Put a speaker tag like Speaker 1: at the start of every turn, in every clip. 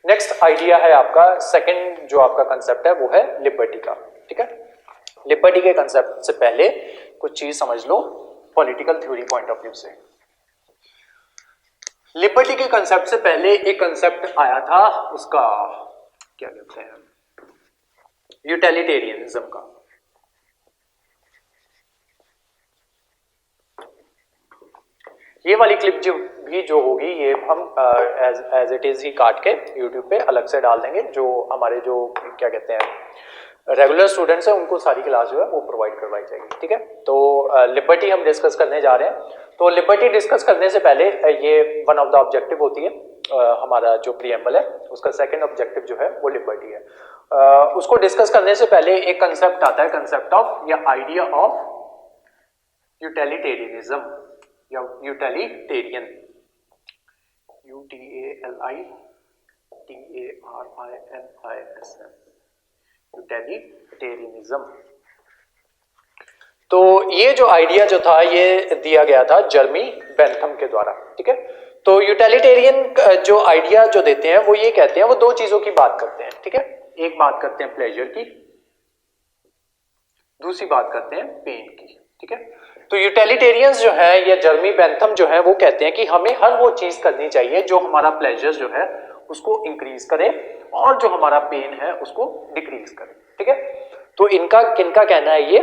Speaker 1: Next idea है आपका second, जो आपका कंसेप्ट है वो है लिबर्टी का। ठीक है, लिबर्टी के कंसेप्ट से पहले कुछ चीज समझ लो political theory point of view से। लिबर्टी के कंसेप्ट से पहले एक कंसेप्ट आया था, उसका क्या कहते हैं, यूटिलिटेरियनिज्म का। ये वाली क्लिप जो होगी ये हम एज इट इज ही काट के यूट्यूब पे अलग से डाल देंगे। जो हमारे जो क्या कहते हैं रेगुलर स्टूडेंट्स हैं उनको सारी क्लास जो है वो प्रोवाइड करवाई जाएगी। ठीक है, तो लिबर्टी हम डिस्कस करने जा रहे हैं। तो लिबर्टी डिस्कस करने से पहले ये वन ऑफ द ऑब्जेक्टिव होती है हमारा जो प्रीएम्बल है उसका सेकंड ऑब्जेक्टिव जो है वो लिबर्टी है। उसको डिस्कस करने से पहले एक कंसेप्ट आता है, कंसेप्ट ऑफ या आइडिया ऑफ यूटिलिटेरियनिज्म या यूटिलिटेरियन, UTILITARIANISM, यूटिलिटेरियनिज्म। तो ये जो आइडिया जो था ये दिया गया था जर्मी बेंथम के द्वारा। ठीक है, तो यूटिलिटेरियन जो आइडिया जो देते हैं वो ये कहते हैं, वो दो चीजों की बात करते हैं। ठीक है, एक बात करते हैं प्लेजर की, दूसरी बात करते हैं पेन की। ठीक है, तो यूटिलिटेरियंस जो है या जर्मी बेंथम जो है वो कहते हैं कि हमें हर वो चीज करनी चाहिए जो हमारा प्लेजर जो है उसको इंक्रीज करे और जो हमारा पेन है उसको डिक्रीज करे। ठीक है, तो इनका किनका कहना है ये,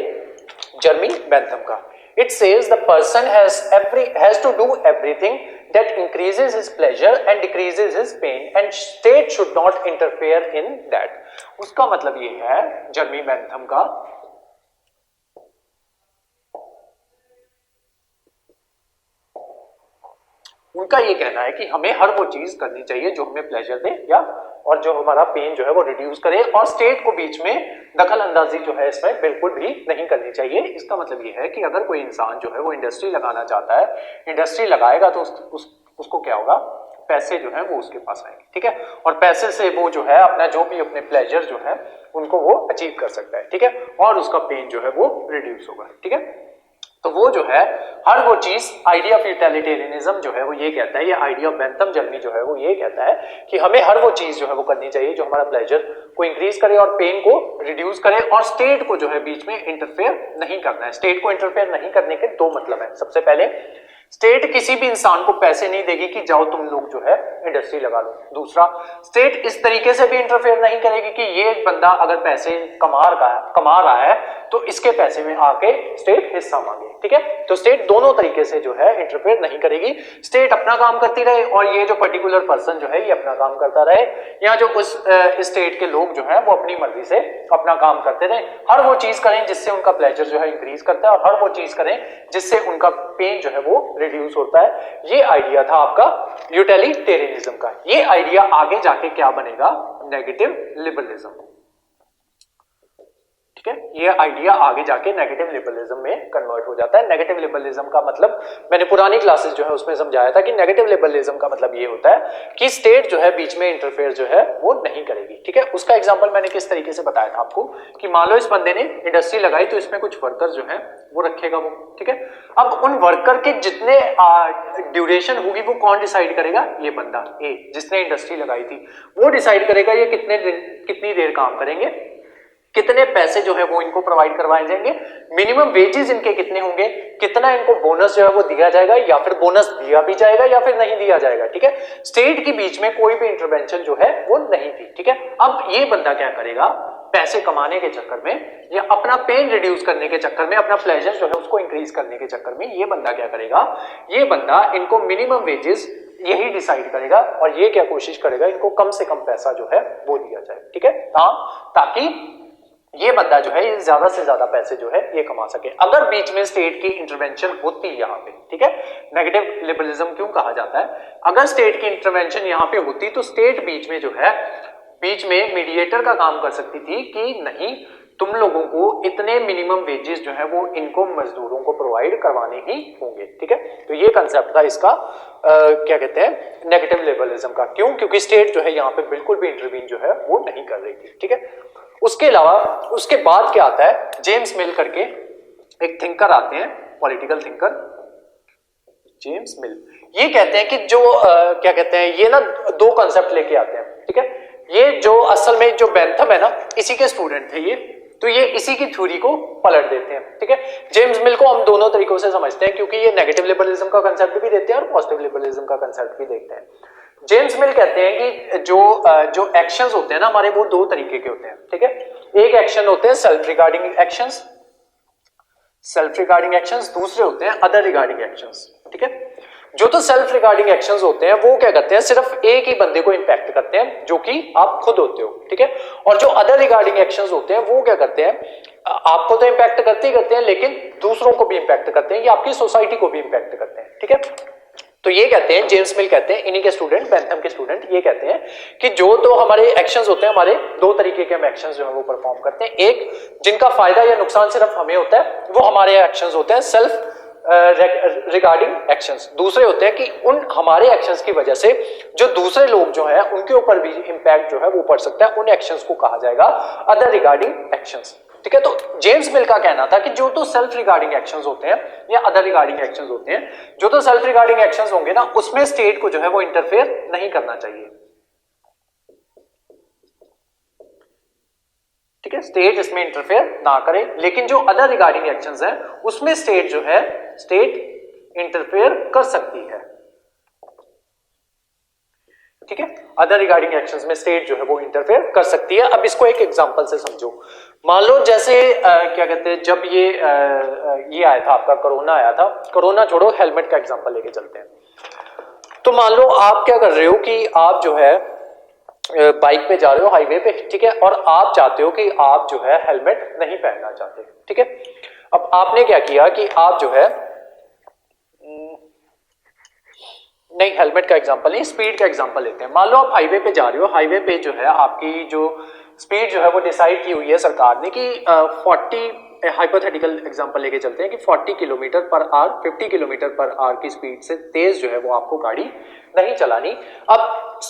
Speaker 1: जर्मी बेंथम का। It says the person has to do everything that increases his pleasure and decreases his pain and state should not interfere in that। उसका मतलब ये है जर्मी बेंथम का उनका ये कहना है कि हमें हर वो चीज करनी चाहिए जो हमें प्लेजर दे या और जो हमारा पेन जो है वो रिड्यूस करे, और स्टेट को बीच में दखल अंदाजी जो है इसमें बिल्कुल भी नहीं करनी चाहिए। इसका मतलब ये है कि अगर कोई इंसान जो है वो इंडस्ट्री लगाना चाहता है, इंडस्ट्री लगाएगा तो उसको क्या होगा, पैसे जो है वो उसके पास आएंगे। ठीक है, और पैसे से वो जो है अपना जो भी अपने प्लेजर जो है उनको वो अचीव कर सकता है। ठीक है, और उसका पेन जो है वो रिड्यूस होगा। ठीक है, तो वो जो है हर वो चीज, आइडिया ऑफ यूटिलिटेरियनिज्म जो है वो ये कहता है, ये आइडिया ऑफ बेंथम जर्मी जो है वो ये कहता है कि हमें हर वो चीज जो है वो करनी चाहिए जो हमारा प्लेजर को इंक्रीज करे और पेन को रिड्यूस करे, और स्टेट को जो है बीच में इंटरफेयर नहीं करना है। स्टेट को इंटरफेयर नहीं करने के दो मतलब है। सबसे पहले स्टेट किसी भी इंसान को पैसे नहीं देगी कि जाओ तुम लोग जो है इंडस्ट्री लगा लो। दूसरा, स्टेट इस तरीके से भी इंटरफेयर नहीं करेगी कि ये बंदा अगर पैसे कमा रहा है तो इसके पैसे में आके स्टेट हिस्सा मांगे। ठीक है, तो स्टेट दोनों तरीके से जो है इंटरफेयर नहीं करेगी। स्टेट अपना काम करती रहे और ये जो पर्टिकुलर पर्सन जो है ये अपना काम करता रहे, या जो उस स्टेट के लोग जो है वो अपनी मर्जी से अपना काम करते रहे। हर वो चीज करें जिससे उनका प्लेजर जो है इंक्रीज करता है और हर वो चीज करें जिससे उनका पेन जो है वो रिड्यूस होता है। ये आइडिया था आपका यूटिलिटेरियनिज्म का। ये आइडिया आगे जाके क्या बनेगा, नेगेटिव लिबरलिज्म। ठीक है, ये आइडिया आगे जाके नेगेटिव लिबरलिज्म में कन्वर्ट हो जाता है। नेगेटिव लिबरलिज्म का मतलब मैंने पुरानी क्लासेस जो है उसमें समझाया था कि नेगेटिव लिबरलिज्म का मतलब ये होता है कि स्टेट जो है बीच में इंटरफेयर जो है वो नहीं करेगी। ठीक है, उसका एग्जांपल मैंने किस तरीके से बताया था आपको कि मान लो इस बंदे ने इंडस्ट्री लगाई तो इसमें कुछ वर्कर जो है वो रखेगा वो। ठीक है, अब उन वर्कर के जितने ड्यूरेशन होगी वो कौन डिसाइड करेगा, ये बंदा ए जिसने इंडस्ट्री लगाई थी वो डिसाइड करेगा ये कितनी देर काम करेंगे, कितने पैसे जो है वो इनको प्रोवाइड करवाए जाएंगे, मिनिमम वेजेस इनके कितने होंगे, कितना इनको बोनस जो है वो दिया जाएगा या फिर बोनस दिया भी जाएगा या फिर नहीं दिया जाएगा। ठीक है, स्टेट के बीच में कोई भी इंटरवेंशन जो है वो नहीं थी। ठीक है, अब ये बंदा क्या करेगा, पैसे कमाने के चक्कर में या अपना पेन रिड्यूस करने के चक्कर में, अपना प्लेजर जो है उसको इंक्रीज करने के चक्कर में ये बंदा क्या करेगा, ये बंदा इनको मिनिमम वेजेस यही डिसाइड करेगा और ये क्या कोशिश करेगा, इनको कम से कम पैसा जो है वो दिया जाए। ठीक है, ताकि ये बंदा जो है ये ज्यादा से ज्यादा पैसे जो है ये कमा सके। अगर बीच में स्टेट की इंटरवेंशन होती यहाँ पे, ठीक है, नेगेटिव लिबरलिज्म क्यों कहा जाता है, अगर स्टेट की इंटरवेंशन यहाँ पे होती तो स्टेट बीच में जो है बीच में मीडिएटर का काम कर सकती थी कि नहीं तुम लोगों को इतने मिनिमम वेजेस जो है वो इनको मजदूरों को प्रोवाइड करवाने ही होंगे। ठीक है, तो ये कंसेप्ट था इसका क्या कहते हैं, नेगेटिव लिबरलिज्म का। क्यों, क्योंकि स्टेट जो है यहाँ पे बिल्कुल भी इंटरवीन जो है वो नहीं कर रही थी। ठीक है, उसके अलावा उसके बाद क्या आता है, जेम्स मिल करके एक थिंकर आते हैं, पॉलिटिकल थिंकर जेम्स मिल ये कहते हैं कि जो क्या कहते हैं, ये ना दो कंसेप्ट लेके आते हैं, ठीक है। ये जो असल में जो बेंथम है ना, इसी के स्टूडेंट थे ये, तो ये इसी की थ्योरी को पलट देते हैं, ठीक है। जेम्स मिल को हम दोनों तरीकों से समझते हैं, क्योंकि ये नेगेटिव लिबरलिज्म का कंसेप्ट भी देते हैं और पॉजिटिव लिबरलिज्म का कंसेप्ट भी देखते हैं। जेम्स मिल कहते हैं कि जो एक्शंस होते हैं ना हमारे, वो दो तरीके के होते हैं, ठीक है। एक एक्शन होते हैं सेल्फ रिगार्डिंग एक्शंस, दूसरे होते हैं अदर रिगार्डिंग एक्शंस, ठीक है। जो तो सेल्फ रिगार्डिंग एक्शंस होते हैं वो क्या करते हैं, सिर्फ एक ही बंदे को इंपैक्ट करते हैं, जो कि आप खुद होते हो, ठीक है। और जो अदर रिगार्डिंग एक्शंस होते हैं वो क्या करते हैं, आपको तो इंपैक्ट करते ही करते हैं, लेकिन दूसरों को भी इंपैक्ट करते हैं, या आपकी सोसाइटी को भी इंपैक्ट करते हैं, ठीक है। तो ये कहते हैं, जेम्स मिल कहते हैं, इन्हीं के स्टूडेंट, बेंथम के स्टूडेंट, ये कहते हैं कि जो तो हमारे एक्शंस होते हैं, हमारे दो तरीके के हम एक्शंस जो है वो परफॉर्म करते हैं। एक जिनका फायदा या नुकसान सिर्फ हमें होता है, वो हमारे एक्शंस होते हैं सेल्फ रिगार्डिंग एक्शंस। दूसरे होते हैं कि उन हमारे एक्शंस की वजह से जो दूसरे लोग जो है उनके ऊपर भी इंपैक्ट जो है वो पड़ सकता है, उन एक्शंस को कहा जाएगा अदर रिगार्डिंग एक्शंस, ठीक है। तो जेम्स मिल का कहना था कि जो तो सेल्फ रिगार्डिंग एक्शंस होते हैं या अदर रिगार्डिंग एक्शंस होते हैं, जो तो सेल्फ रिगार्डिंग एक्शंस होंगे ना, उसमें स्टेट को जो है वो इंटरफेयर नहीं करना चाहिए, ठीक है। स्टेट इसमें इंटरफेयर ना करे, लेकिन जो अदर रिगार्डिंग एक्शंस हैं उसमें स्टेट जो है, स्टेट इंटरफेयर कर सकती है, ठीक है। अदर रिगार्डिंग एक्शंस में स्टेट जो है वो इंटरफेयर कर सकती है। अब इसको एक एग्जांपल से समझो। मान लो जैसे क्या कहते हैं, जब ये आया था, आपका कोरोना आया था, कोरोना छोड़ो, हेलमेट का एग्जांपल लेके चलते हैं। तो मान लो आप क्या कर रहे हो कि आप जो है बाइक पे जा रहे हो हाईवे पे, ठीक है, और आप चाहते हो कि आप जो है हेलमेट नहीं पहनना चाहते, ठीक है। अब आपने क्या किया कि आप जो है, नहीं हेलमेट का एग्जांपल नहीं, स्पीड का एग्जांपल लेते हैं। मान लो आप हाईवे पे जा रहे हो, हाईवे पे जो है आपकी जो स्पीड जो है वो डिसाइड की हुई है सरकार ने कि 40, हाइपोथेटिकल एग्जांपल लेके चलते हैं कि 40 kilometre per hour, 50 kilometre per hour की स्पीड से तेज जो है वो आपको गाड़ी नहीं चलानी। अब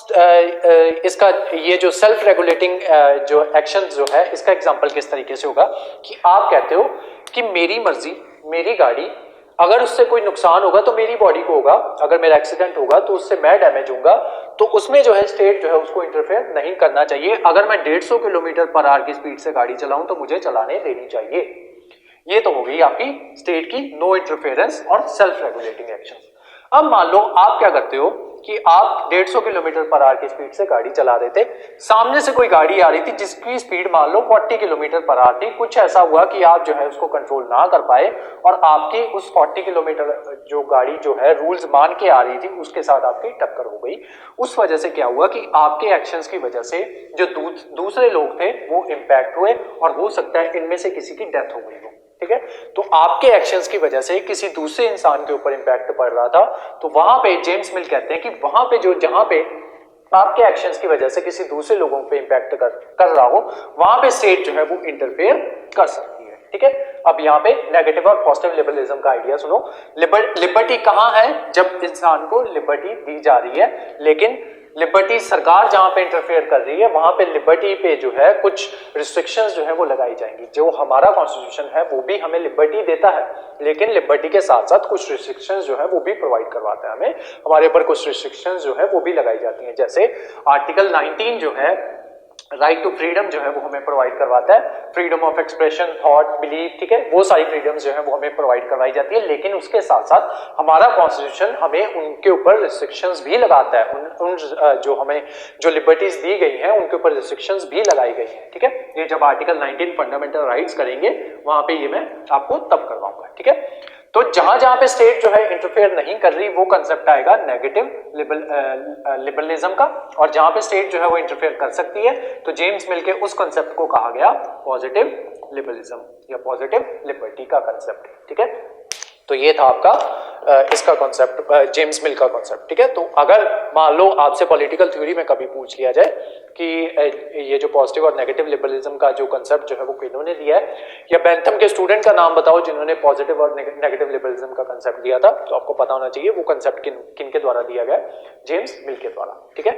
Speaker 1: इसका ये जो सेल्फ रेगुलेटिंग जो एक्शन जो है, इसका एग्जांपल किस तरीके से होगा कि आप कहते हो कि मेरी मर्जी, मेरी गाड़ी, अगर उससे कोई नुकसान होगा तो मेरी बॉडी को होगा, अगर मेरा एक्सीडेंट होगा तो उससे मैं डैमेज होऊंगा, तो उसमें जो है स्टेट जो है उसको इंटरफेयर नहीं करना चाहिए। अगर मैं 150 किलोमीटर पर आवर की स्पीड से गाड़ी चलाऊं तो मुझे चलाने देनी चाहिए। ये तो हो गई आपकी स्टेट की नो इंटरफेरेंस और सेल्फ रेगुलेटिंग एक्शन। अब मान लो आप क्या करते हो कि आप 150 किलोमीटर पर आवर की स्पीड से गाड़ी चला रहे थे, सामने से कोई गाड़ी आ रही थी जिसकी स्पीड मान लो 40 किलोमीटर पर आवर थी। कुछ ऐसा हुआ कि आप जो है उसको कंट्रोल ना कर पाए और आपकी उस 40 किलोमीटर जो गाड़ी जो है रूल्स मान के आ रही थी उसके साथ आपकी टक्कर हो गई। उस वजह से क्या हुआ कि आपके एक्शंस की वजह से जो दूसरे लोग थे वो इंपैक्ट हुए और हो सकता है इनमें से किसी की डेथ हो गई हो, ठीक है। तो आपके एक्शंस की वजह से किसी दूसरे इंसान के ऊपर इंपैक्ट पड़ रहा था, तो वहां पे जेम्स मिल कहते हैं कि वहां पे जहां पे आपके एक्शंस की वजह से किसी दूसरे लोगों पे इंपैक्ट कर रहा हो, वहां पे स्टेट जो है वो इंटरफेयर कर सकती है, ठीक है। अब यहाँ पे नेगेटिव और पॉजिटिव लिबरलिज्म का आइडिया सुनो। लिबर्टी कहाँ है, जब इंसान को लिबर्टी दी जा रही है, लेकिन लिबर्टी सरकार जहां पे इंटरफेयर कर रही है वहां पे लिबर्टी पे जो है कुछ रिस्ट्रिक्शंस जो है वो लगाई जाएंगी। जो हमारा कॉन्स्टिट्यूशन है वो भी हमें लिबर्टी देता है, लेकिन लिबर्टी के साथ साथ कुछ रिस्ट्रिक्शंस जो है वो भी प्रोवाइड करवाता है हमें, हमारे ऊपर कुछ रिस्ट्रिक्शंस जो है वो भी लगाई जाती हैं। जैसे आर्टिकल 19 जो है राइट टू फ्रीडम जो है वो हमें प्रोवाइड करवाता है, freedom of expression, thought, belief, ठीक है, वो सारी फ्रीडम्स जो है वो हमें प्रोवाइड करवाई जाती है। लेकिन उसके साथ साथ हमारा कॉन्स्टिट्यूशन हमें उनके ऊपर रिस्ट्रिक्शंस भी लगाता है, उन जो हमें जो लिबर्टीज दी गई हैं उनके ऊपर रिस्ट्रिक्शंस भी लगाई गई हैं, ठीक है। ये जब आर्टिकल 19 फंडामेंटल राइट्स करेंगे वहां पे ये मैं आपको तब करवाऊंगा, ठीक है। तो जहां जहां पे स्टेट जो है इंटरफेयर नहीं कर रही वो कंसेप्ट आएगा नेगेटिव लिबरलिज्म का, और जहां पे स्टेट जो है वो इंटरफेयर कर सकती है तो जेम्स मिल के उस कंसेप्ट को कहा गया पॉजिटिव लिबरलिज्म या पॉजिटिव लिबर्टी का कंसेप्ट, ठीक है। तो ये था आपका इसका कॉन्सेप्ट, जेम्स मिल का कॉन्सेप्ट, ठीक है। तो अगर मान लो आपसे पॉलिटिकल थ्योरी में कभी पूछ लिया जाए कि ये जो पॉजिटिव और नेगेटिव लिबरलिज्म का जो कंसेप्ट जो है वो किन्होंने दिया है, या बेंथम के स्टूडेंट का नाम बताओ जिन्होंने पॉजिटिव और नेगेटिव लिबरलिज्म का कंसेप्ट दिया था, तो आपको पता होना चाहिए वो कंसेप्ट किन के द्वारा दिया गया, जेम्स मिल के द्वारा, ठीक है।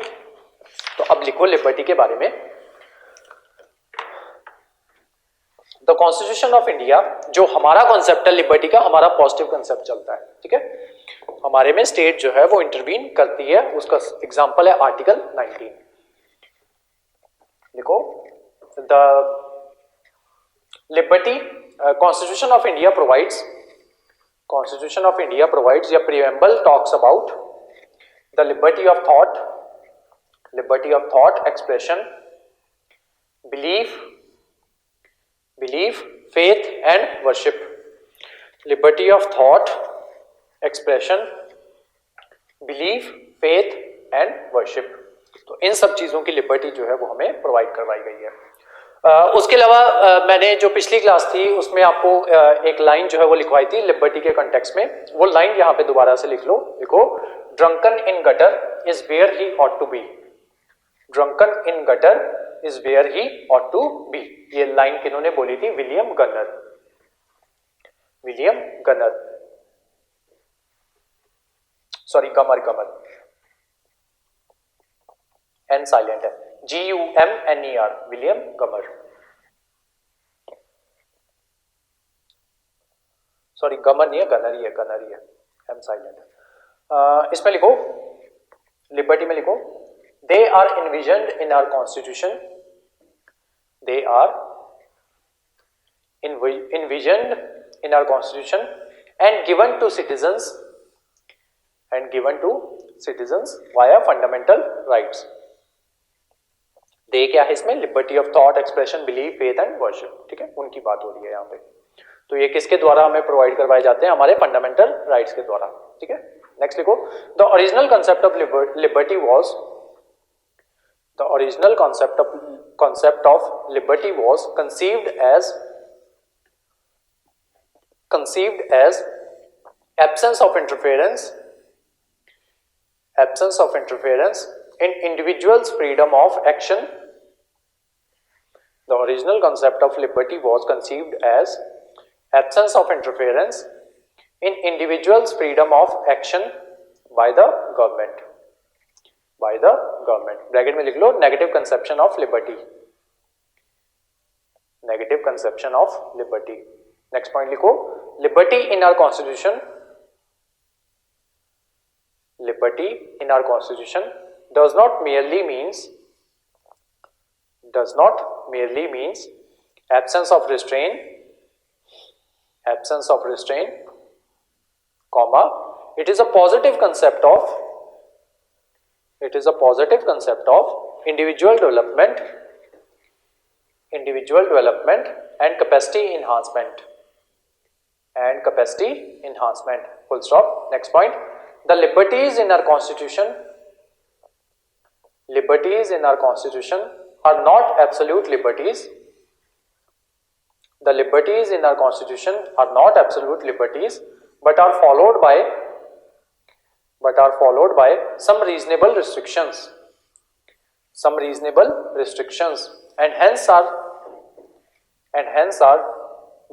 Speaker 1: तो अब लिखो लिबर्टी के बारे में। द कॉन्स्टिट्यूशन ऑफ इंडिया, जो हमारा कॉन्सेप्ट है लिबर्टी का, हमारा पॉजिटिव कंसेप्ट चलता है, ठीक है। हमारे में स्टेट जो है वो इंटरवीन करती है, उसका एग्जांपल है आर्टिकल 19। देखो, the liberty constitution of India provides, constitution of India provides या preamble talks about the liberty of thought, expression, belief, faith and worship. Liberty of thought, expression, belief, faith and worship. तो इन सब चीजों की liberty जो है वो हमें provide करवाई गई है। उसके अलावा मैंने जो पिछली क्लास थी उसमें आपको एक लाइन जो है वो लिखवाई थी लिबर्टी के कॉन्टेक्स्ट में, वो लाइन यहाँ पे दोबारा से लिख लो। देखो, drunken in gutter is where he ought to be, drunken in gutter is where he ought to be. ये लाइन किन्होंने बोली थी? William Gunner, William Gunner, sorry Gummer, N silent है, GUMNER, William Gummer, sorry Gummer नहीं है, gunner ही है, am silent है। इसमें लिखो, लिबर्टी में लिखो, they are envisioned in our constitution, they are envisioned in our constitution and given to citizens via fundamental rights। दे क्या है इसमें? Liberty of thought, expression, belief, faith and worship. ठीक है, उनकी बात हो रही है यहाँ पे। तो ये किसके द्वारा हमें प्रोवाइड करवाए जाते हैं? हमारे फंडामेंटल राइट्स के द्वारा। ठीक है, नेक्स्ट लिखो, the original concept of liberty was, the original concept of liberty was conceived as absence of interference in individuals' freedom of action. The original concept of liberty was conceived as absence of interference in individuals' freedom of action by the government, bracket में लिख लो, negative conception of liberty, negative conception of liberty. Next point लिखो, liberty in our constitution, liberty in our constitution does not merely means absence of restraint, comma, it is a positive concept of individual development and capacity enhancement, full stop। next point, the liberties in our constitution are not absolute liberties. The liberties in our constitution are not absolute liberties but are followed by some reasonable restrictions, and hence are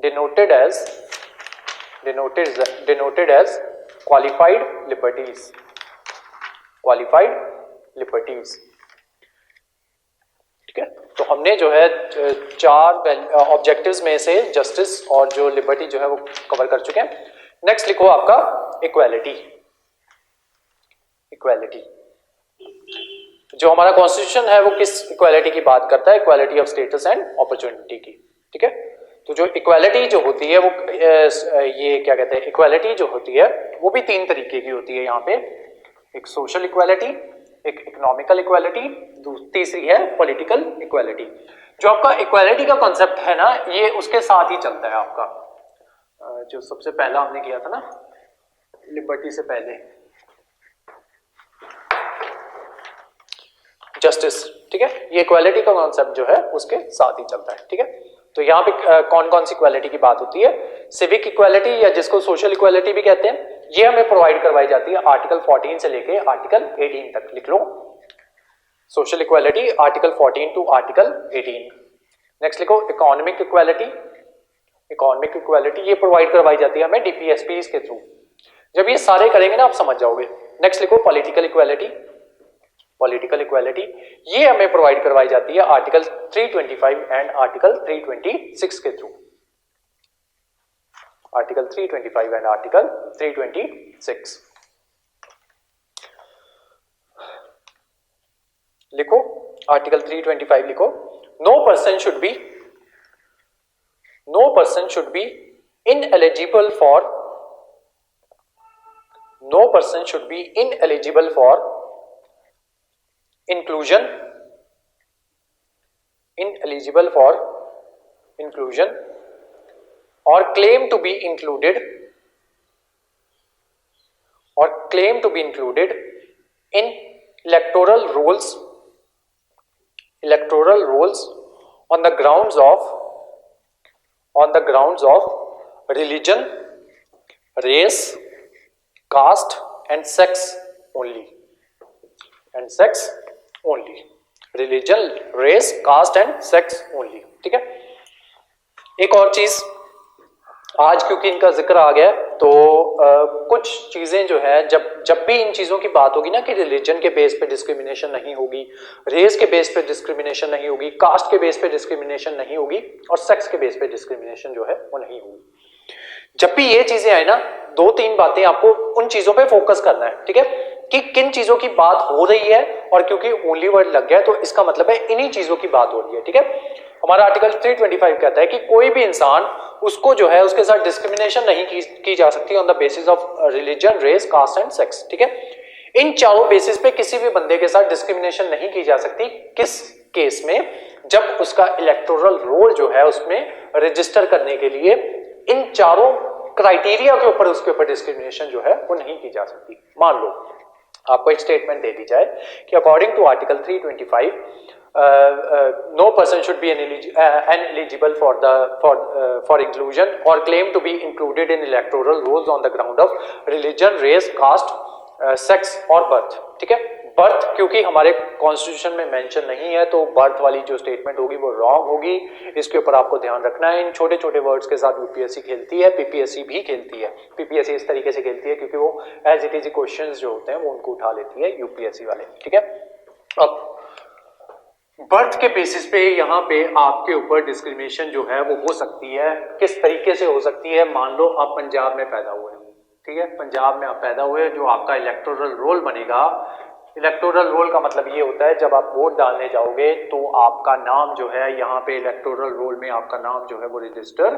Speaker 1: denoted as qualified liberties, ठीक है। तो हमने जो है चार objectives में से justice और जो लिबर्टी जो है वो कवर कर चुके हैं। नेक्स्ट लिखो आपका इक्वालिटी, जो हमारा कॉन्स्टिट्यूशन है वो किस इक्वालिटी की बात करता है? Equality of status and opportunity की। ठीक है, तो जो इक्वालिटी जो होती है वो ये क्या कहते हैं, इक्वालिटी जो होती है वो भी तीन तरीके की होती है यहाँ पे, एक सोशल इक्वालिटी, एक इकोनॉमिकल इक्वालिटी, तीसरी है पॉलिटिकल इक्वालिटी। जो आपका इक्वालिटी का कॉन्सेप्ट है ना, ये उसके साथ ही चलता है आपका, जो सबसे पहला हमने किया था ना लिबर्टी से पहले, जस्टिस। ठीक है, ये इक्वालिटी का कॉन्सेप्ट जो है उसके साथ ही चलता है। ठीक है, तो यहाँ पे कौन कौन सी इक्वालिटी की बात होती है? सिविक इक्वालिटी या जिसको सोशल इक्वालिटी भी कहते हैं, ये हमें प्रोवाइड करवाई जाती है आर्टिकल 14 से लेके आर्टिकल 18 तक। लिख लो, social equality article 14 to article 18। Next लिखो इकोनॉमिक इक्वालिटी, ये प्रोवाइड करवाई जाती है हमें DPSPs के थ्रू। जब ये सारे करेंगे ना आप समझ जाओगे। नेक्स्ट लिखो पॉलिटिकल इक्वालिटी, ये हमें प्रोवाइड करवाई जाती है आर्टिकल 325 एंड आर्टिकल 326 के थ्रू, आर्टिकल 325 एंड आर्टिकल 326। लिखो आर्टिकल 325 लिखो, no person should be ineligible for inclusion or claim to be included in electoral rolls on the grounds of religion, race, caste and sex only. Religion, race, caste and sex only. ठीक है। एक और चीज, आज क्योंकि इनका जिक्र आ गया तो कुछ चीजें जो है जब भी इन चीजों की बात होगी ना कि रिलीजन के बेस पे डिस्क्रिमिनेशन नहीं होगी, रेस के बेस पे डिस्क्रिमिनेशन नहीं होगी, कास्ट के बेस पे डिस्क्रिमिनेशन नहीं होगी और सेक्स के बेस पे डिस्क्रिमिनेशन जो है वो नहीं होगी। जब भी ये चीजें आए ना, 2-3 बातें आपको उन चीजों पे फोकस करना है, ठीक है, कि किन चीजों की बात हो रही है, और क्योंकि ओनली वर्ड लग गया तो इसका मतलब है इन्हीं चीजों की बात हो रही है। ठीक है, हमारा आर्टिकल 325 कहता है कि कोई भी इंसान, उसको जो है उसके साथ डिस्क्रिमिनेशन नहीं की जा सकती on the basis of religion, race, caste and sex. ठीक है, इन चारों बेसिस पे किसी भी बंदे के साथ डिस्क्रिमिनेशन नहीं की जा सकती। किस केस में? जब उसका इलेक्टोरल रोल जो है उसमें रजिस्टर करने के लिए इन चारों क्राइटेरिया के ऊपर उसके ऊपर डिस्क्रिमिनेशन जो है वो नहीं की जा सकती। मान लो आपको एक स्टेटमेंट दे दी जाए कि according to article 325 no person should be ineligible for inclusion or claim to be included in electoral rolls on the ground of religion, race, caste, sex और birth। ठीक है, बर्थ क्योंकि हमारे कॉन्स्टिट्यूशन में मेंशन नहीं है तो बर्थ वाली जो स्टेटमेंट होगी वो रॉन्ग होगी। इसके ऊपर आपको ध्यान रखना है। इन छोटे छोटे वर्ड्स के साथ यूपीएससी खेलती है, पीपीएससी भी खेलती है। पीपीएससी इस तरीके से खेलती है क्योंकि वो एज इट इज क्वेश्चंस जो होते हैं वो उनको उठा लेती है यूपीएससी वाले। ठीक है, अब बर्थ के बेसिस पे यहाँ पे आपके ऊपर डिस्क्रिमिनेशन जो है वो हो सकती है। किस तरीके से हो सकती है? मान लो आप पंजाब में पैदा हुए, ठीक है, पंजाब में आप पैदा हुए, जो आपका इलेक्टोरल रोल बनेगा, इलेक्टोरल रोल का मतलब ये होता है जब आप वोट डालने जाओगे तो आपका नाम जो है यहाँ पे इलेक्टोरल रोल में आपका नाम जो है वो रजिस्टर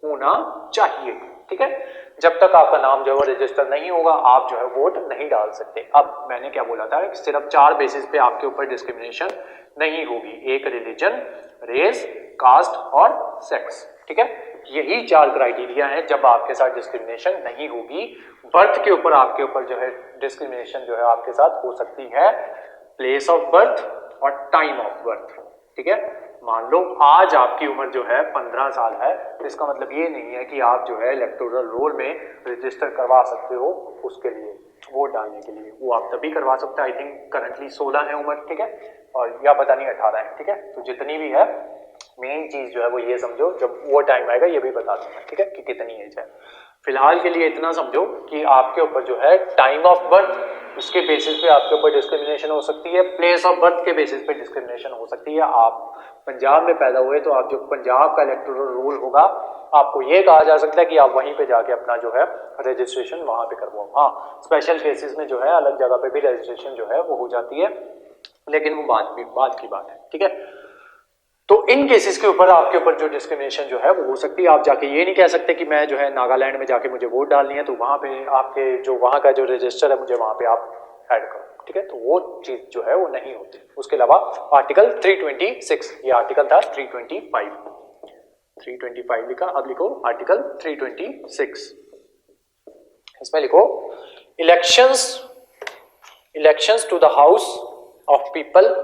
Speaker 1: होना चाहिए। ठीक है, जब तक आपका नाम जो है रजिस्टर नहीं होगा आप जो है वोट नहीं डाल सकते। अब मैंने क्या बोला था, सिर्फ 4 बेसिस पे आपके ऊपर डिस्क्रिमिनेशन नहीं होगी, एक रिलीजन, रेस, कास्ट और सेक्स। ठीक है, यही 4 क्राइटेरिया हैं जब आपके साथ डिस्क्रिमिनेशन नहीं होगी। बर्थ के ऊपर आपके ऊपर जो है डिस्क्रिमिनेशन जो है आपके साथ हो सकती है, प्लेस ऑफ बर्थ और टाइम ऑफ बर्थ। ठीक है, मान लो आज आपकी उम्र जो है 15 साल है, इसका मतलब ये नहीं है कि आप जो है इलेक्टोरल रोल में रजिस्टर करवा सकते हो उसके लिए, वोट डालने के लिए। वो आप तभी करवा सकते हैं, आई थिंक करंटली 16 है उम्र, ठीक है, और या पता नहीं 18 है। ठीक है, तो जितनी भी है मेन चीज जो है वो ये समझो, जब वो टाइम आएगा ये भी बता दूंगा, ठीक है, कि कितनी एज है। फिलहाल के लिए इतना समझो कि आपके ऊपर जो है टाइम ऑफ बर्थ, उसके बेसिस पे आपके ऊपर डिस्क्रिमिनेशन हो सकती है, प्लेस ऑफ बर्थ के बेसिस पे डिस्क्रिमिनेशन हो सकती है। आप पंजाब में पैदा हुए तो आप जो पंजाब का इलेक्टोरल रोल होगा, आपको ये कहा जा सकता है कि आप वहीं पे जाके अपना जो है रजिस्ट्रेशन वहां पे करवाओ। हाँ, स्पेशल केसेस में जो है अलग जगह पे भी रजिस्ट्रेशन जो है वो हो जाती है, लेकिन वो बात की बात है। ठीक है, तो इन केसेस के ऊपर आपके ऊपर जो डिस्क्रिमिनेशन जो है वो हो सकती है। आप जाके ये नहीं कह सकते कि मैं जो है नागालैंड में जाके मुझे वोट डालनी है तो वहां पे आपके जो वहां का जो रजिस्टर है मुझे वहां पे आप ऐड करो। ठीक है, तो वो चीज जो है वो नहीं होती। उसके अलावा आर्टिकल 326, ये आर्टिकल था 325 लिखा, अब लिखो आर्टिकल 326। इसमें लिखो elections to the house of people,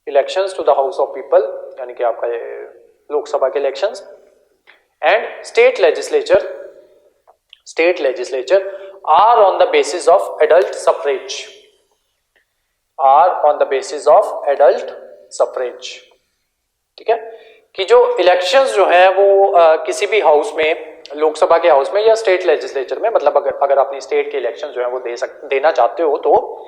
Speaker 1: elections to the house of people यानी कि आपका लोकसभा के elections, and state legislature are on the basis of adult suffrage. ठीक है, कि जो इलेक्शंस जो है वो किसी भी हाउस में, लोकसभा के हाउस में या स्टेट लेजिस्लेचर में, मतलब अगर अपनी स्टेट के इलेक्शन जो है वो देना चाहते हो तो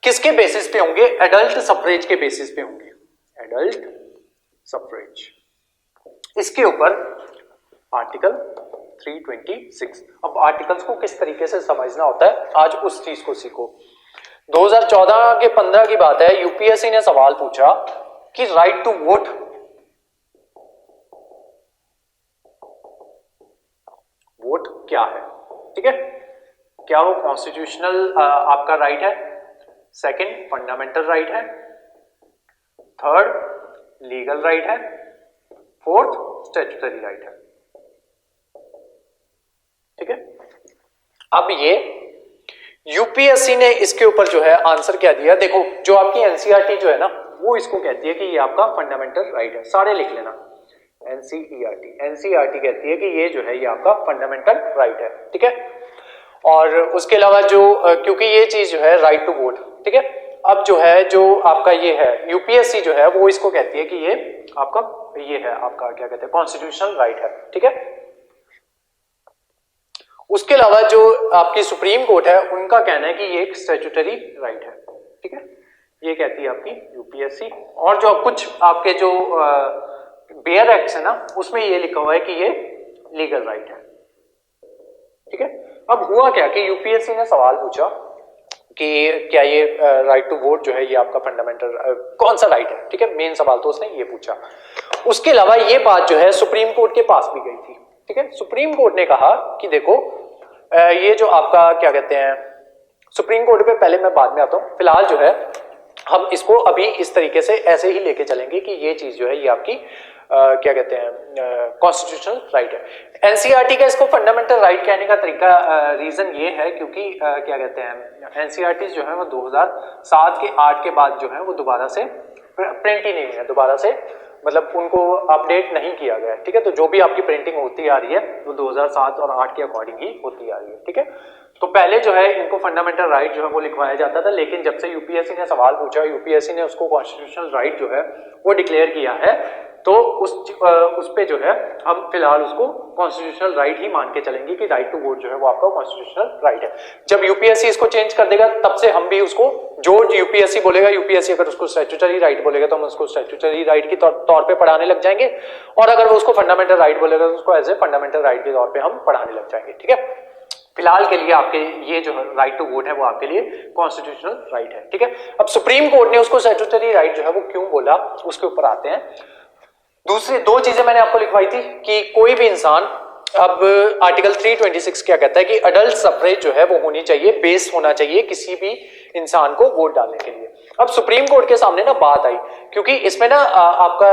Speaker 1: किसके बेसिस पे होंगे? एडल्ट सफरेज के बेसिस पे होंगे, एडल्ट सफरेज। इसके ऊपर आर्टिकल 326। अब आर्टिकल्स को किस तरीके से समझना होता है आज उस चीज को सीखो। 2014 के 15 की बात है, यूपीएससी ने सवाल पूछा कि राइट टू वोट क्या है, ठीक है, क्या वो कॉन्स्टिट्यूशनल आपका राइट है, सेकंड फंडामेंटल राइट है, थर्ड लीगल राइट है, फोर्थ स्टैट्यूटरी राइट है, ठीक है। अब ये यूपीएससी ने इसके ऊपर जो है आंसर क्या दिया, देखो जो आपकी एनसीईआरटी जो है ना वो इसको कहती है कि ये आपका फंडामेंटल राइट है, सारे लिख लेना, एनसीईआरटी कहती है कि ये जो है ये आपका फंडामेंटल राइट है, ठीक है। और उसके अलावा जो क्योंकि ये चीज जो है राइट टू वोट, ठीक है, अब जो है जो आपका ये है यूपीएससी जो है वो इसको कहती है कि ये आपका ये है आपका क्या कहते हैं कॉन्स्टिट्यूशनल राइट है, ठीक है। उसके अलावा जो आपकी सुप्रीम कोर्ट है उनका कहना है कि ये एक स्टैट्यूटरी राइट है, ठीक है, ये कहती है आपकी यूपीएससी। और जो कुछ आपके जो बेयर एक्ट है ना उसमें ये लिखा हुआ है कि ये लीगल राइट है, ठीक है। अब हुआ क्या कि यूपीएससी ने सवाल पूछा कि क्या ये राइट टू वोट जो है ये आपका फंडामेंटल कौन सा राइट है, ठीक है, मेन सवाल तो उसने ये पूछा। उसके अलावा ये बात जो है सुप्रीम कोर्ट के पास भी गई थी, ठीक है। सुप्रीम कोर्ट ने कहा कि देखो ये जो आपका क्या कहते हैं, सुप्रीम कोर्ट पे पहले मैं बाद में आता हूं, फिलहाल जो है हम इसको अभी इस तरीके से ऐसे ही लेके चलेंगे कि ये चीज जो है ये आपकी क्या कहते हैं कॉन्स्टिट्यूशनल राइट है। एनसीईआरटी का इसको फंडामेंटल राइट कहने का तरीका रीजन ये है क्योंकि क्या कहते हैं एनसीईआरटी जो है वो 2007 के 8 के बाद जो है वो दोबारा से प्रिंट ही नहीं है, दोबारा से मतलब उनको अपडेट नहीं किया गया है, ठीक है। तो जो भी आपकी प्रिंटिंग होती आ रही है वो 2007 और 8 के अकॉर्डिंग ही होती आ रही है, ठीक है। तो पहले जो है इनको फंडामेंटल राइट जो है वो लिखवाया जाता था, लेकिन जब से यूपीएससी ने सवाल पूछा, यूपीएससी ने उसको कॉन्स्टिट्यूशनल राइट जो है वो डिक्लेयर किया है, तो उस पे जो है हम फिलहाल उसको कॉन्स्टिट्यूशनल राइट ही मान के चलेंगे कि राइट टू वोट जो है वो आपका कॉन्स्टिट्यूशनल राइट है। जब यूपीएससी इसको चेंज कर देगा तब से हम भी उसको जो यूपीएससी बोलेगा, यूपीएससी अगर उसको स्टैट्यूटरी राइट बोलेगा तो हम उसको स्टैट्यूटरी राइट के तौर पे पढ़ाने लग जाएंगे, और अगर वो उसको फंडामेंटल राइट बोलेगा तो उसको एज ए फंडामेंटल राइट के तौर पे हम पढ़ाने लग जाएंगे, ठीक है। फिलहाल के लिए आपके ये जो राइट टू वोट है वो आपके लिए कॉन्स्टिट्यूशनल राइट है, ठीक है। अब सुप्रीम कोर्ट ने उसको स्टैट्यूटरी राइट जो है वो क्यों बोला उसके ऊपर आते हैं। दूसरी दो चीजें मैंने आपको लिखवाई थी कि कोई भी इंसान, अब आर्टिकल 326 क्या कहता है कि अडल्ट सफरेज जो है वो होनी चाहिए, बेस होना चाहिए किसी भी इंसान को वोट डालने के लिए। अब सुप्रीम कोर्ट के सामने ना बात आई क्योंकि इसमें ना आपका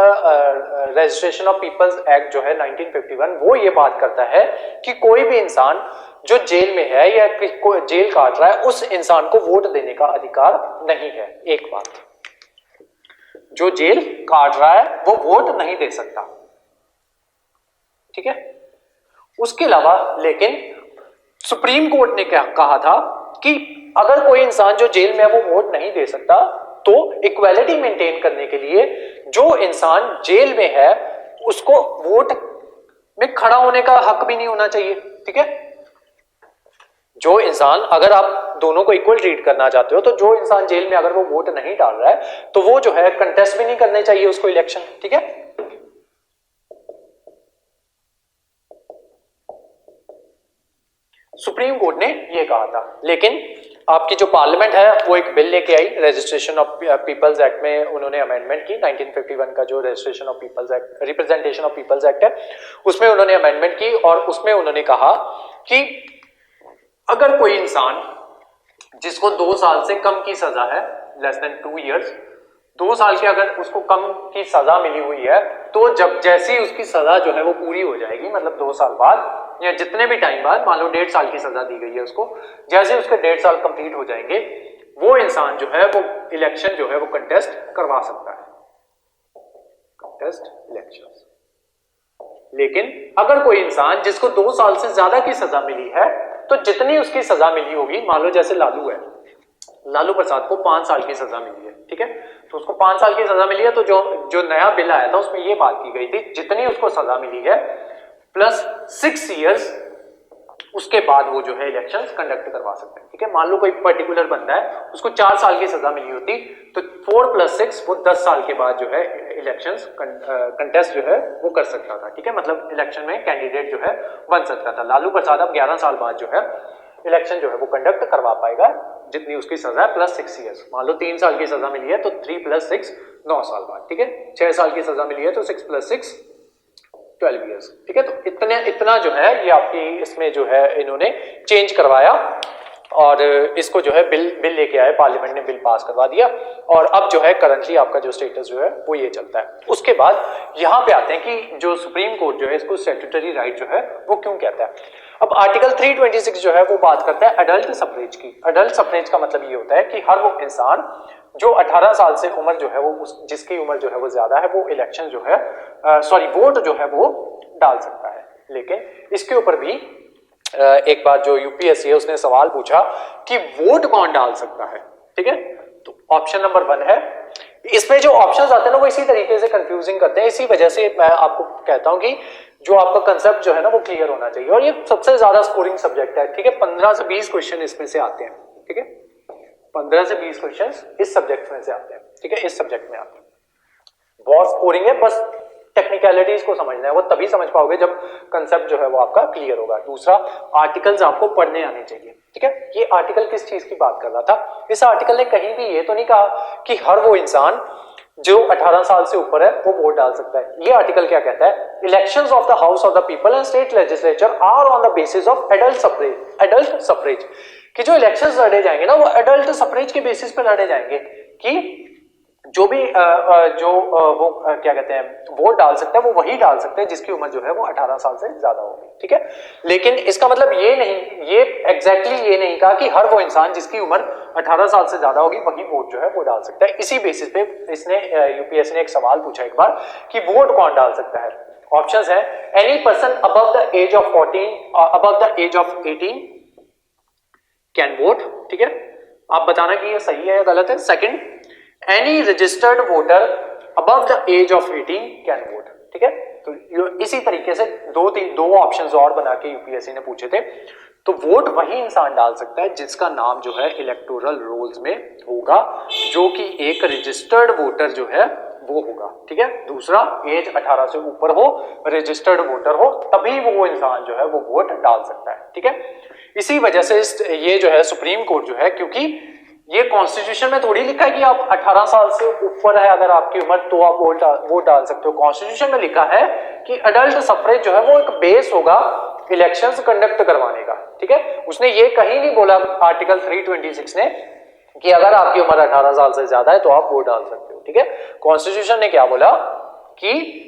Speaker 1: रजिस्ट्रेशन ऑफ पीपल्स एक्ट जो है 1951 वो ये बात करता है कि कोई भी इंसान जो जेल में है या जेल काट रहा है उस इंसान को वोट देने का अधिकार नहीं है। एक बात, जो जेल काट रहा है वो वोट नहीं दे सकता, ठीक है। उसके अलावा लेकिन सुप्रीम कोर्ट ने क्या कहा था कि अगर कोई इंसान जो जेल में है वो वोट नहीं दे सकता तो इक्वालिटी मेंटेन करने के लिए जो इंसान जेल में है उसको वोट में खड़ा होने का हक भी नहीं होना चाहिए, ठीक है। जो इंसान, अगर आप दोनों को इक्वल ट्रीट करना चाहते हो तो जो इंसान जेल में अगर वो वोट नहीं डाल रहा है तो वो जो है कंटेस्ट भी नहीं करने चाहिए उसको इलेक्शन, ठीक है। सुप्रीम कोर्ट ने ये कहा था, लेकिन आपकी जो पार्लियामेंट है वो एक बिल लेके आई रजिस्ट्रेशन ऑफ पीपल्स एक्ट में, उन्होंने अमेंडमेंट की 1951 का जो registration of people's act, representation of people's act है उसमें उन्होंने अमेंडमेंट की और उसमें उन्होंने कहा कि अगर कोई इंसान जिसको 2 साल से कम की सजा है, लेस देन 2 इयर्स, 2 साल के अगर उसको कम की सजा मिली हुई है तो जब जैसे ही उसकी सजा जो है वो पूरी हो जाएगी, मतलब 2 साल बाद या जितने भी टाइम बाद, मान लो 1.5 साल की सजा दी गई है उसको, जैसे उसके 1.5 साल कंप्लीट हो जाएंगे वो इंसान जो है वो इलेक्शन जो है वो कंटेस्ट करवा सकता है, कंटेस्ट इलेक्शंस। लेकिन अगर कोई इंसान जिसको 2 साल से ज्यादा की सजा मिली है तो जितनी उसकी सजा मिली होगी, मान लो जैसे लालू है, लालू प्रसाद को 5 साल की सजा मिली है, ठीक है, तो उसको 5 साल की सजा मिली है तो जो नया बिल आया था उसमें ये बात की गई थी जितनी उसको सजा मिली है प्लस 6 इयर्स उसके बाद वो जो है इलेक्शंस कंडक्ट करवा सकते हैं, ठीक है। मान लो कोई पर्टिकुलर बंदा है उसको 4 साल की सजा मिली होती तो 4 + 6 वो 10 साल के बाद जो है इलेक्शंस कंटेस्ट जो है वो कर सकता था, ठीक है, मतलब इलेक्शन में कैंडिडेट जो है बन सकता था। लालू प्रसाद अब 11 साल बाद जो है इलेक्शन जो है वो कंडक्ट करवा पाएगा, जितनी उसकी सजा है प्लस 6 ईयर्स। मान लो 3 साल की सजा मिली है तो 3 + 6 9 साल बाद, ठीक है। 6 साल की सजा मिली है तो 6 + 6 12 ईयर्स, ठीक है। तो इतना जो है ये आपकी इसमें जो है इन्होंने चेंज करवाया और इसको जो है बिल लेके आए, पार्लियामेंट ने बिल पास करवा दिया और अब जो है करंटली आपका जो स्टेटस जो है वो ये चलता है। उसके बाद यहाँ पे आते हैं कि जो सुप्रीम कोर्ट जो है इसको स्टैट्यूटरी राइट जो है वो क्यों कहता है। अब आर्टिकल 326 जो है वो बात करता है अडल्ट सफरेज की। अडल्ट सफरेज का मतलब ये होता है कि हर वो इंसान जो 18 साल से उम्र जो है वो जिसकी उम्र जो है वो ज्यादा है वो इलेक्शन जो है वोट जो है वो डाल सकता है। लेकिन इसके ऊपर भी एक बार जो यूपीएससी है उसने सवाल पूछा कि वोट कौन डाल सकता है, ठीक है। तो ऑप्शन नंबर 1 है। इसमें जो ऑप्शंस आते हैं ना वो इसी तरीके से कंफ्यूजिंग करते हैं, इसी वजह से मैं आपको कहता हूं कि जो आपका कंसेप्ट जो है ना वो क्लियर होना चाहिए और ये सबसे ज्यादा स्कोरिंग सब्जेक्ट है, ठीक है। 15 से 20 क्वेश्चन इसमें से आते हैं, ठीक है। 15 से 20 क्वेश्चन इस सब्जेक्ट में से आते हैं, ठीक है, इस सब्जेक्ट में आते हैं। बहुत स्कोरिंग है, बस टेक्निकलिटीज को समझना है, वो तभी समझ पाओगे जब कंसेप्ट जो है वो आपका क्लियर होगा। दूसरा, आर्टिकल्स आपको पढ़ने आने चाहिए, ठीक है। ये आर्टिकल किस चीज की बात कर रहा था, इस आर्टिकल ने कहीं भी ये तो नहीं कहा कि हर वो इंसान जो 18 साल से ऊपर है वो वोट डाल सकता है। ये आर्टिकल क्या कहता है, elections of the house of the people and state legislature are on the basis of adult suffrage. कि जो इलेक्शंस लड़े जाएंगे ना वो एडल्ट सफरेज के बेसिस पे लड़े जाएंगे कि जो भी वो क्या कहते हैं वोट डाल सकते हैं वो वही डाल सकते हैं जिसकी उम्र जो है वो 18 साल से ज्यादा होगी, ठीक है। लेकिन इसका मतलब ये नहीं, ये एग्जैक्टली ये नहीं कहा कि हर वो इंसान जिसकी उम्र 18 साल से ज्यादा होगी वही वोट जो है वो डाल सकता है। इसी बेसिस पे इसने यूपीएससी ने एक सवाल पूछा एक बार कि वोट कौन डाल सकता है। ऑप्शंस है any person above the age of 18 can vote, ठीक है। आप बताना कि ये सही है या गलत है। Second, any registered voter above the age of 18 can vote, ठीक है। तो इसी तरीके से दो ऑप्शंस और बना के यूपीएससी ने पूछे थे। तो वोट वही इंसान डाल सकता है जिसका नाम जो है इलेक्टोरल रोल्स में होगा, जो कि एक रजिस्टर्ड वोटर जो है वो होगा, ठीक है। दूसरा, एज 18 से ऊपर हो, रजिस्टर्ड वोटर हो, तभी वो इंसान जो है वो वोट डाल सकता है, ठीक है। इसी वजह से ये जो है सुप्रीम कोर्ट जो है, क्योंकि ये कॉन्स्टिट्यूशन में थोड़ी लिखा है कि आप 18 साल से ऊपर है अगर आपकी उम्र तो आप वोट डाल सकते हो। कॉन्स्टिट्यूशन में लिखा है कि अडल्ट सफरेज जो है वो एक बेस होगा इलेक्शंस कंडक्ट करवाने का, ठीक है। उसने ये कहीं नहीं बोला आर्टिकल 326 ने कि अगर आपकी उम्र 18 साल से ज्यादा है तो आप वोट डाल सकते हो, ठीक है। कॉन्स्टिट्यूशन ने क्या बोला कि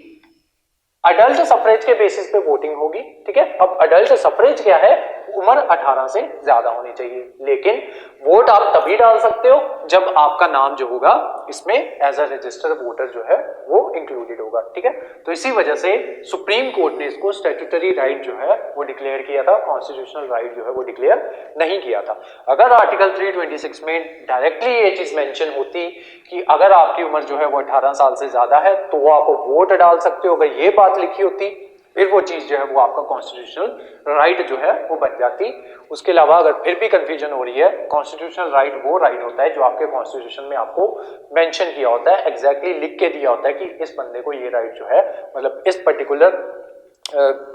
Speaker 1: अडल्ट सफरेज के बेसिस पे वोटिंग होगी, ठीक है। अब अडल्ट सफरेज क्या है, उम्र 18 से ज्यादा होनी चाहिए, लेकिन वोट आप तभी डाल सकते हो जब आपका नाम जो होगा इसमें एज अ रजिस्टर्ड वोटर जो है वो इंक्लूडेड होगा, ठीक है। तो इसी वजह से सुप्रीम कोर्ट ने इसको स्टैट्यूटरी राइट जो है वो डिक्लेयर किया था, कॉन्स्टिट्यूशनल राइट जो है वो डिक्लेयर नहीं किया था। अगर आर्टिकल 326 में डायरेक्टली ये चीज मेंशन होती कि अगर आपकी उम्र जो है वो 18 साल से ज्यादा है तो आप वोट डाल सकते हो, अगर ये बात लिखी होती फिर वो चीज जो है वो आपका कॉन्स्टिट्यूशनल राइट जो है वो बन जाती। उसके अलावा अगर फिर भी कंफ्यूजन हो रही है, कॉन्स्टिट्यूशनल राइट वो राइट होता है जो आपके कॉन्स्टिट्यूशन में आपको मेंशन किया होता है, एग्जैक्टली लिख के दिया होता है कि इस बंदे को ये राइट जो है, मतलब इस पर्टिकुलर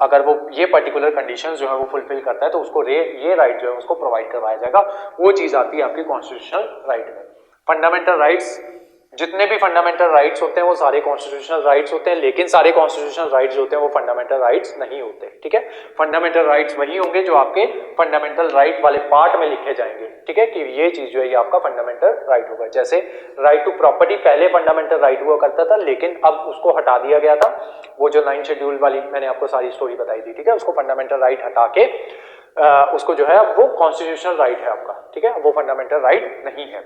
Speaker 1: अगर वो ये पर्टिकुलर कंडीशंस जो है वो फुलफिल करता है तो उसको ये राइट जो है उसको प्रोवाइड करवाया जाएगा। वो चीज आती है आपकी कॉन्स्टिट्यूशनल राइट में। फंडामेंटल राइट्स, जितने भी फंडामेंटल राइट्स होते हैं वो सारे कॉन्स्टिट्यूशनल राइट्स होते हैं, लेकिन सारे कॉन्स्टिट्यूशनल राइट्स होते हैं वो फंडामेंटल राइट्स नहीं होते, ठीक है। फंडामेंटल राइट्स वही होंगे जो आपके फंडामेंटल राइट वाले पार्ट में लिखे जाएंगे, ठीक है, कि ये चीज जो है ये आपका फंडामेंटल राइट होगा। जैसे राइट टू प्रॉपर्टी पहले फंडामेंटल राइट हुआ करता था, लेकिन अब उसको हटा दिया गया था। वो जो 9 शेड्यूल वाली मैंने आपको सारी स्टोरी बताई थी, ठीक है, उसको फंडामेंटल राइट हटा के उसको जो है वो कॉन्स्टिट्यूशनल राइट है आपका, ठीक है, वो फंडामेंटल राइट नहीं है।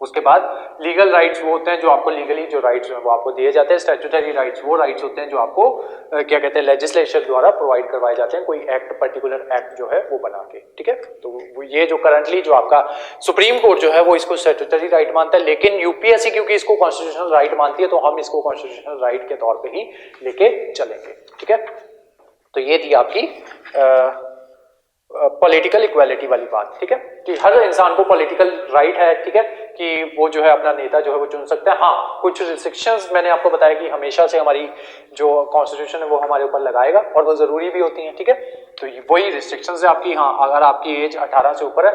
Speaker 1: उसके बाद लीगल राइट्स वो होते हैं जो आपको लीगली जो राइट्स हैं वो आपको दिए जाते हैं। स्टैट्यूटरी राइट्स वो राइट्स होते हैं जो आपको क्या कहते हैं लेजिस्लेचर द्वारा प्रोवाइड करवाए जाते हैं, कोई एक्ट पर्टिकुलर एक्ट जो है वो बना के, ठीक है। तो ये जो करंटली जो आपका सुप्रीम कोर्ट जो है वो इसको स्टैट्यूटरी राइट मानता है, लेकिन यूपीएससी क्योंकि इसको कॉन्स्टिट्यूशनल राइट मानती है तो हम इसको कॉन्स्टिट्यूशनल राइट के तौर पर ही लेके चलेंगे, ठीक है। तो ये थी आपकी पॉलिटिकल इक्वालिटी वाली बात, ठीक है, कि हर इंसान को पॉलिटिकल राइट है, ठीक है, कि वो जो है अपना नेता जो है वो चुन सकता है। हाँ, कुछ रिस्ट्रिक्शंस मैंने आपको बताया कि हमेशा से हमारी जो कॉन्स्टिट्यूशन है वो हमारे ऊपर लगाएगा और वो जरूरी भी होती हैं, ठीक है। तो वही रिस्ट्रिक्शंस है आपकी। हाँ, अगर आपकी एज 18 से ऊपर है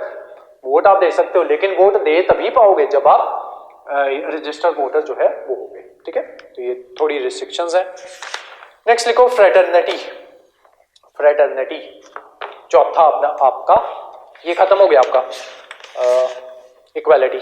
Speaker 1: वोट आप दे सकते हो, लेकिन वोट दे तभी पाओगे जब आप रजिस्टर्ड वोटर जो है वो होगे। ठीक है, तो ये थोड़ी रिस्ट्रिक्शंस है। नेक्स्ट लिखो फ्रेटर्निटी। फ्रेटर्निटी चौथा अपना आपका ये खत्म हो गया आपका इक्वालिटी।